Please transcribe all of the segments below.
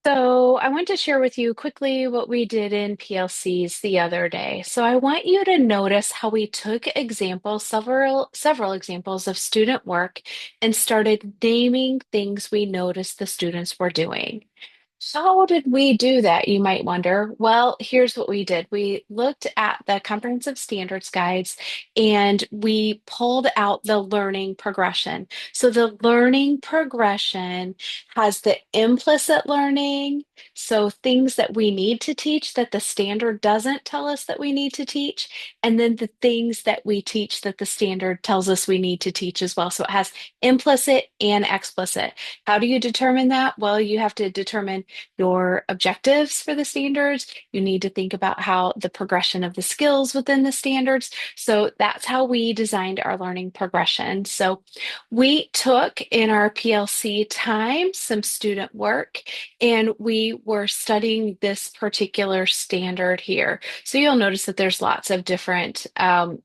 So, I want to share with you quickly what we did in PLCs the other day. So, I want you to notice how we took examples, several examples of student work and started naming things we noticed the students were doing. How did we do that, you might wonder? Well, here's what we did. We looked at the comprehensive standards guides and we pulled out the learning progression. So the learning progression has the implicit learning, so things that we need to teach that the standard doesn't tell us that we need to teach, and then the things that we teach that the standard tells us we need to teach as well. So it has implicit and explicit. How do you determine that? Well, you have to determine your objectives for the standards. You need to think about how the progression of the skills within the standards. So that's how we designed our learning progression. So we took in our PLC time some student work and we were studying this particular standard here. So you'll notice that there's lots of different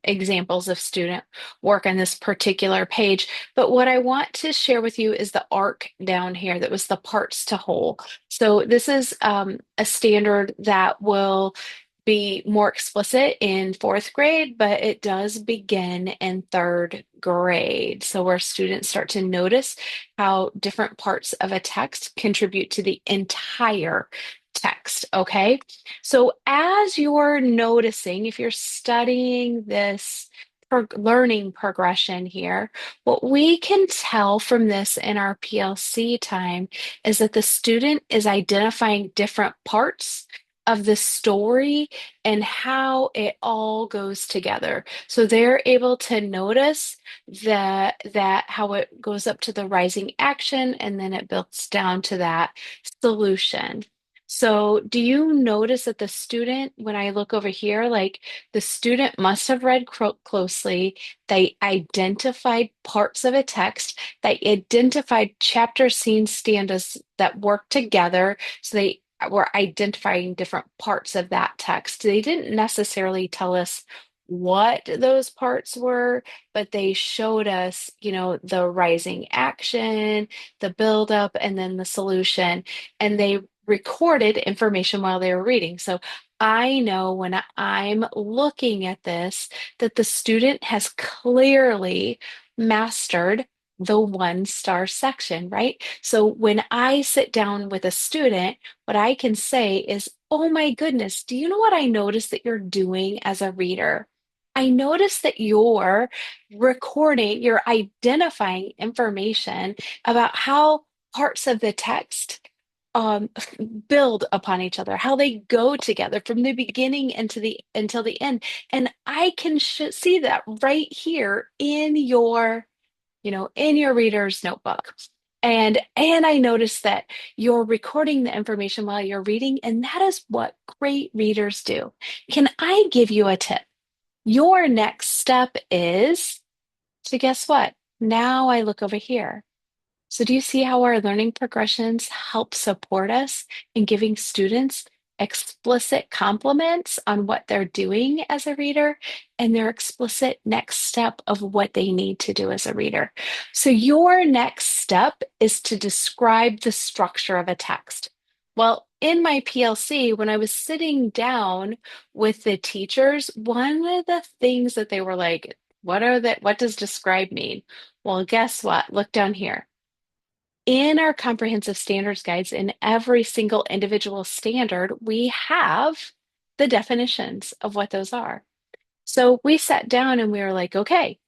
examples of student work on this particular page. But what I want to share with you is the arc down here that was the parts to whole. So this is a standard that will be more explicit in fourth grade, but it does begin in third grade. So where students start to notice how different parts of a text contribute to the entire text. Okay. So as you're noticing, if you're studying this learning progression here, what we can tell from this in our PLC time is that the student is identifying different parts of the story and how it all goes together. So they're able to notice that how it goes up to the rising action and then it builds down to that solution. So do you notice that the student, when I look over here, like the student must have read closely, they identified parts of a text, they identified chapter scene stanzas that work together. So they were identifying different parts of that text. They didn't necessarily tell us what those parts were, but they showed us, the rising action, the buildup, and then the solution. And they recorded information while they were reading. So I know when I'm looking at this that the student has clearly mastered the one-star section, right? So when I sit down with a student, what I can say is, oh my goodness, do you know what I noticed that you're doing as a reader? I noticed that you're identifying information about how parts of the text um, build upon each other, how they go together from the beginning into the until the end. And I can see that right here in your reader's notebook. And I noticed that you're recording the information while you're reading, and that is what great readers do. Can I give you a tip? Your next step is to guess what? Now I look over here. So, do you see how our learning progressions help support us in giving students explicit compliments on what they're doing as a reader and their explicit next step of what they need to do as a reader? So, your next step is to describe the structure of a text. Well, in my PLC, when I was sitting down with the teachers, one of the things that they were like, what does describe mean? Well, guess what? Look down here in our comprehensive standards guides, in every single individual standard, we have the definitions of what those are. So we sat down and we were like, okay,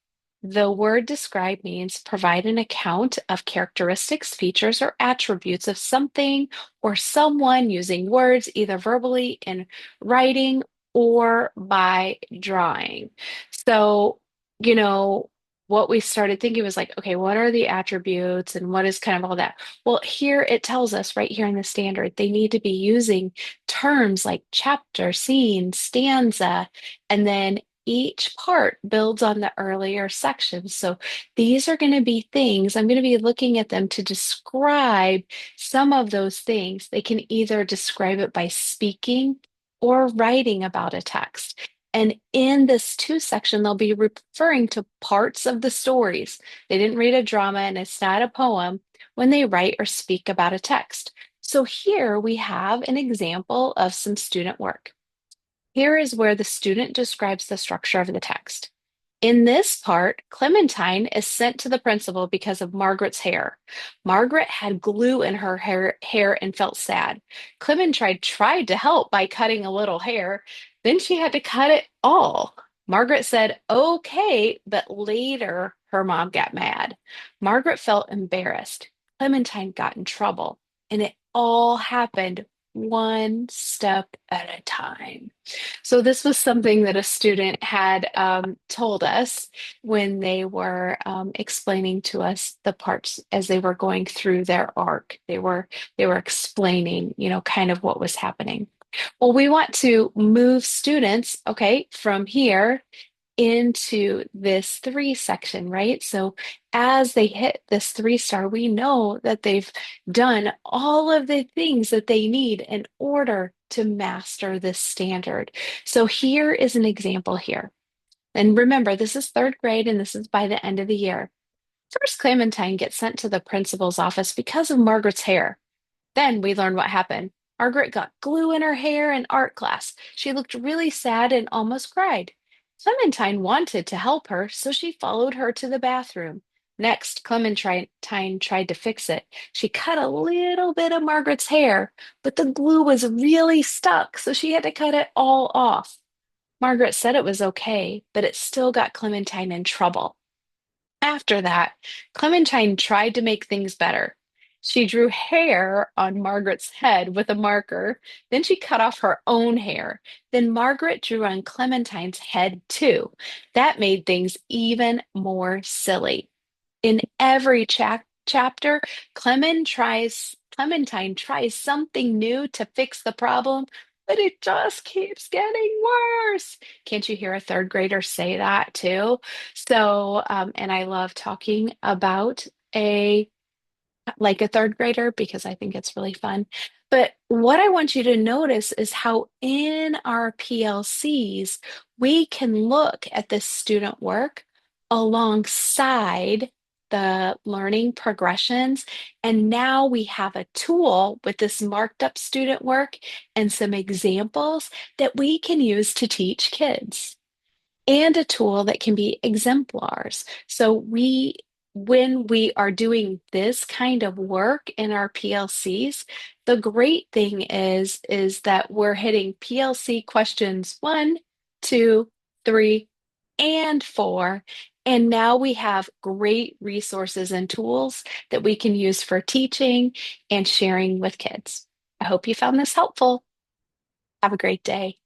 the word describe means provide an account of characteristics, features, or attributes of something or someone using words, either verbally in writing or by drawing. So, you know, what we started thinking was like, okay, what are the attributes and what is kind of all that? Well, here it tells us right here in the standard, they need to be using terms like chapter, scene, stanza, and then each part builds on the earlier sections. So these are going to be things, I'm going to be looking at them to describe some of those things. They can either describe it by speaking or writing about a text. And in this two section, they'll be referring to parts of the stories. They didn't read a drama and it's not a poem when they write or speak about a text. So here we have an example of some student work. Here is where the student describes the structure of the text. In this part, Clementine is sent to the principal because of Margaret's hair. Margaret had glue in her hair and felt sad. Clementine tried to help by cutting a little hair. Then she had to cut it all. Margaret said, okay, but later her mom got mad. Margaret felt embarrassed. Clementine got in trouble, and it all happened one step at a time. So this was something that a student had told us when they were explaining to us the parts as they were going through their arc. They were explaining, kind of what was happening. Well, we want to move students, okay, from here into this three section, right? So as they hit this three star, we know that they've done all of the things that they need in order to master this standard. So here is an example here. And remember, this is third grade and this is by the end of the year. First, Clementine gets sent to the principal's office because of Margaret's hair. Then we learn what happened. Margaret got glue in her hair in art class. She looked really sad and almost cried. Clementine wanted to help her, so she followed her to the bathroom. Next, Clementine tried to fix it. She cut a little bit of Margaret's hair, but the glue was really stuck, so she had to cut it all off. Margaret said it was okay, but it still got Clementine in trouble. After that, Clementine tried to make things better. She drew hair on Margaret's head with a marker. Then she cut off her own hair. Then Margaret drew on Clementine's head too. That made things even more silly. In every chapter, Clementine tries something new to fix the problem, but it just keeps getting worse. Can't you hear a third grader say that too? So, and I love talking about a like a third grader because I think it's really fun. But what I want you to notice is how in our PLCs, we can look at this student work alongside the learning progressions. And now we have a tool with this marked up student work and some examples that we can use to teach kids and a tool that can be exemplars. So when we are doing this kind of work in our PLCs, the great thing is that we're hitting PLC questions one, two, three, and four. And now we have great resources and tools that we can use for teaching and sharing with kids. I hope you found this helpful. Have a great day.